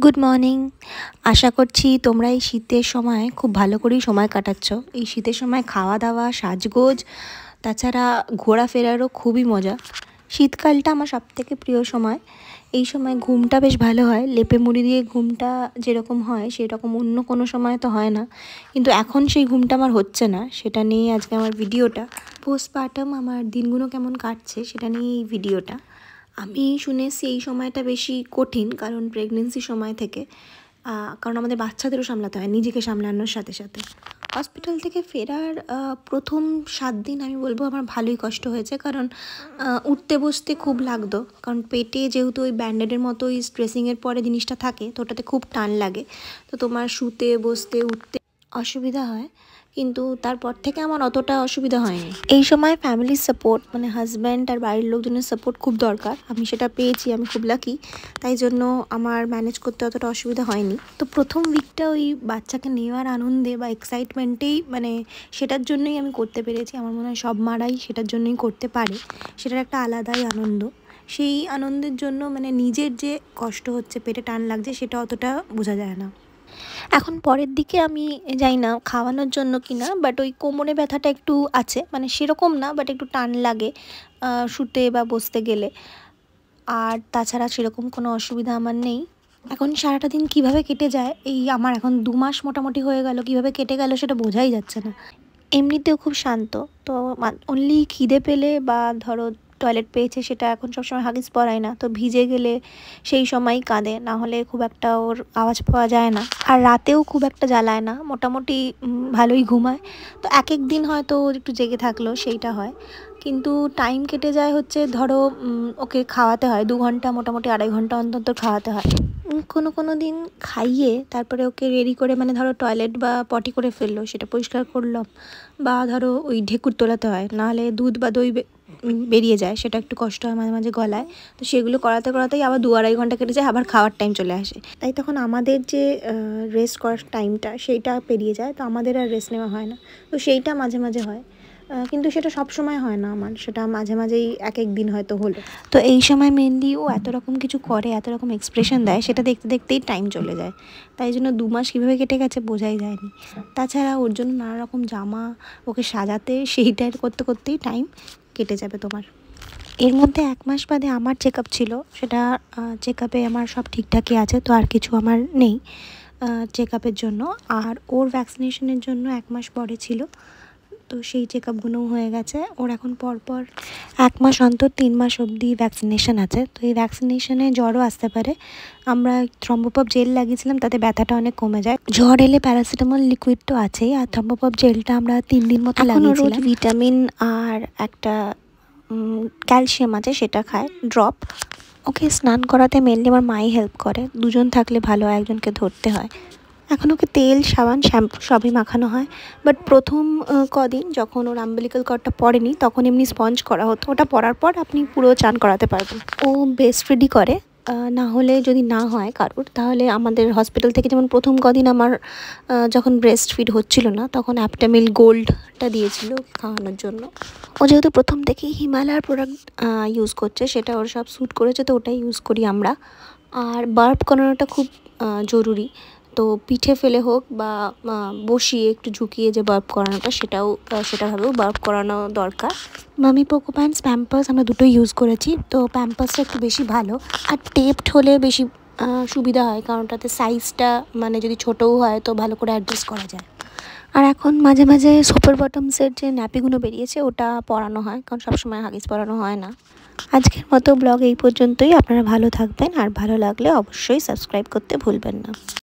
Good morning. আশা করছি তোমরা এই শীতের সময় খুব ভালো করেই সময় কাটাচ্ছ। এই শীতের সময় খাওয়া দাওয়া, সাজগোজ, তাছাড়া ঘোরাফেরারও খুবই মজা। শীতকালটা আমার সবথেকে প্রিয় সময়। এই সময় ঘুমটা বেশ ভালো হয়, লেপে মুড়ি দিয়ে ঘুমটা যেরকম হয় সেরকম অন্য কোনো সময় তো হয় না, কিন্তু এখন সেই ঘুমটা আমার হচ্ছে না। সেটা নিয়ে আজকে আমার ভিডিওটা। পোস্টপার্টাম আমার দিনগুলো কেমন কাটছে সেটা নিয়ে এই ভিডিওটা। আমি শুনেছি এই সময়টা বেশি কঠিন, কারণ প্রেগনেন্সি সময় থেকে, কারণ আমাদের বাচ্চাদেরও সামলাতে হয় নিজেকে সামলানোর সাথে সাথে। হসপিটাল থেকে ফেরার প্রথম 7 দিন আমি বলবো আমার ভালোই কষ্ট হয়েছে, কারণ উঠতে বসতে খুব লাগতো, কারণ পেটে যেহেতু ওই ব্যান্ডেডের মতো ওই স্ট্রেসিংয়ের পরে জিনিসটা থাকে, তো ওটাতে খুব টান লাগে, তো তোমার শুতে বসতে উঠতে অসুবিধা হয়। কিন্তু তারপর থেকে আমার অতটা অসুবিধা হয়নি। এই সময় ফ্যামিলির সাপোর্ট, মানে হাজব্যান্ড আর বাড়ির লোকজনের সাপোর্ট খুব দরকার। আমি সেটা পেয়েছি, আমি খুব লাকি, তাই জন্য আমার ম্যানেজ করতে অতটা অসুবিধা হয়নি। তো প্রথম উইকটা ওই বাচ্চাকে নেওয়ার আনন্দে বা এক্সাইটমেন্টেই, মানে সেটার জন্যই আমি করতে পেরেছি। আমার মনে হয় সব মারাই সেটার জন্যই করতে পারে, সেটার একটা আলাদাই আনন্দ। সেই আনন্দের জন্য মানে নিজের যে কষ্ট হচ্ছে, পেটে টান লাগছে, সেটা অতটা বোঝা যায় না। এখন পরের দিকে আমি জানি না খাওয়ানোর জন্য কি না, বাট ওই কোমরে ব্যথাটা একটু আছে, মানে সেরকম না, বাট একটু টান লাগে শুতে বা বসতে গেলে। আর তাছাড়া সেরকম কোনো অসুবিধা আমার নেই। এখন সারাটা দিন কীভাবে কেটে যায়, এই আমার এখন 2 মাস মোটামুটি হয়ে গেল, কীভাবে কেটে গেল সেটা বোঝাই যাচ্ছে না। এমনিতেও খুব শান্ত, তো অনলি খিদে পেলে বা ধরো টয়লেট পেয়েছে, সেটা এখন সবসময় হাগিস পরায় না, তো ভিজে গেলে সেই সময়ই কাঁদে, না হলে খুব একটা ওর আওয়াজ পাওয়া যায় না। আর রাতেও খুব একটা জ্বালায় না, মোটামুটি ভালোই ঘুমায়। তো এক এক দিন হয়তো একটু জেগে থাকলো, সেইটা হয়, কিন্তু টাইম কেটে যায় হচ্ছে ধরো ওকে খাওয়াতে হয় 2 ঘন্টা, মোটামুটি 2.5 ঘন্টা অন্তর খাওয়াতে হয়। কোনো দিন খাইয়ে তারপরে ওকে রেডি করে, মানে ধরো টয়লেট বা পটি করে ফেললো, সেটা পরিষ্কার করলাম, বা ধরো ওই ঢেকুর তোলাতে হয়, নাহলে দুধ বা দই বেরিয়ে যায়, সেটা একটু কষ্ট হয় মাঝে মাঝে গলায়। তো সেগুলো করাতে করাতেই আবার 2-2.5 ঘন্টা কেটে যায়, আবার খাওয়ার টাইম চলে আসে। তাই তখন আমাদের যে রেস্ট করার টাইমটা সেইটা পেরিয়ে যায়, তো আমাদের আর রেস্ট নেওয়া হয় না। তো সেইটা মাঝে মাঝে হয়, কিন্তু সেটা সব সময় হয় না আমার, সেটা মাঝে মাঝেই এক এক দিন হয়তো হলো। তো এই সময় মেনলি ও এত রকম কিছু করে, এত রকম এক্সপ্রেশন দেয়, সেটা দেখতে দেখতেই টাইম চলে যায়। তাই জন্য 2 মাস কীভাবে কেটে গেছে বোঝাই যায়নি। তাছাড়া ওর জন্য নানা রকম জামা, ওকে সাজাতে, সেইটাই করতে করতেই টাইম কেটে যাবে তোমার। এর মধ্যে 1 মাস বাদে আমার চেক আপ ছিল, সেটা চেক আপে আমার সব ঠিকঠাকই আছে, তো আর কিছু আমার নেই চেক আপের জন্য। আর ওর ভ্যাকসিনেশনের জন্য 1 মাস পরে ছিল, তো সেই চেক আপগুলোও হয়ে গেছে। ওর এখন পরপর 1 মাস অন্তর 3 মাস অবধি ভ্যাকসিনেশন আছে। তো এই ভ্যাকসিনেশনে জ্বরও আসতে পারে। আমরা থ্রম্বোপপ জেল লাগিয়েছিলাম, তাতে ব্যথাটা অনেক কমে যায়। জ্বর এলে প্যারাসিটামল লিকুইড তো আছেই, আর থ্রম্বোপপ জেলটা আমরা 3 দিন মতো লাগিয়েছিলাম। রোজ ভিটামিন আর একটা ক্যালসিয়াম আছে, সেটা খায় ড্রপ। ওকে স্নান করাতে মেনলি আমার মাই হেল্প করে, দুজন থাকলে ভালো হয়, একজনকে ধরতে হয়। এখন ওকে তেল, সাবান, শ্যাম্পু সবই মাখানো হয়, বাট প্রথম কদিন যখন ওর আম্বিলিক্যাল কর্ডটা পড়েনি, তখন এমনি স্পঞ্জ করা হতো। ওটা পরার পর আপনি পুরো চান করাতে পারবেন। ও ব্রেস্ট ফিডই করে, না হলে যদি না হয় কারোর, তাহলে আমাদের হসপিটাল থেকে, যেমন প্রথম কদিন আমার যখন ব্রেস্ট ফিড হচ্ছিল না, তখন অ্যাপটামিল গোল্ডটা দিয়েছিল খাওয়ানোর জন্য। ও যেহেতু প্রথম থেকেই হিমালয়ার প্রোডাক্ট ইউজ করছে, সেটা ওর সব স্যুট করেছে, তো ওটাই ইউজ করি আমরা। আর বার্প করানোটা খুব জরুরি, তো পিঠে ফেলে হোক বা বসিয়ে একটু ঝুঁকিয়ে যে বার্প করানোটা, সেটাভাবেও বার্প করানো দরকার। মামি পোকো প্যান্টস, প্যাম্পার্স আমরা দুটোই ইউজ করেছি, তো প্যাম্পার্সটা একটু বেশি ভালো, আর টেপড হলে বেশি সুবিধা হয়, কারণ ওটাতে সাইজটা মানে যদি ছোটও হয় তো ভালো করে অ্যাডজাস্ট করা যায়। আর এখন মাঝে মাঝে সুপার বটমসের যে ন্যাপিগুলো বেরিয়েছে, ওটা পরানো হয়, কারণ সবসময় হাগিস পরানো হয় না। আজকের মতো ব্লগ এই পর্যন্তই। আপনারা ভালো থাকবেন, আর ভালো লাগলে অবশ্যই সাবস্ক্রাইব করতে ভুলবেন না।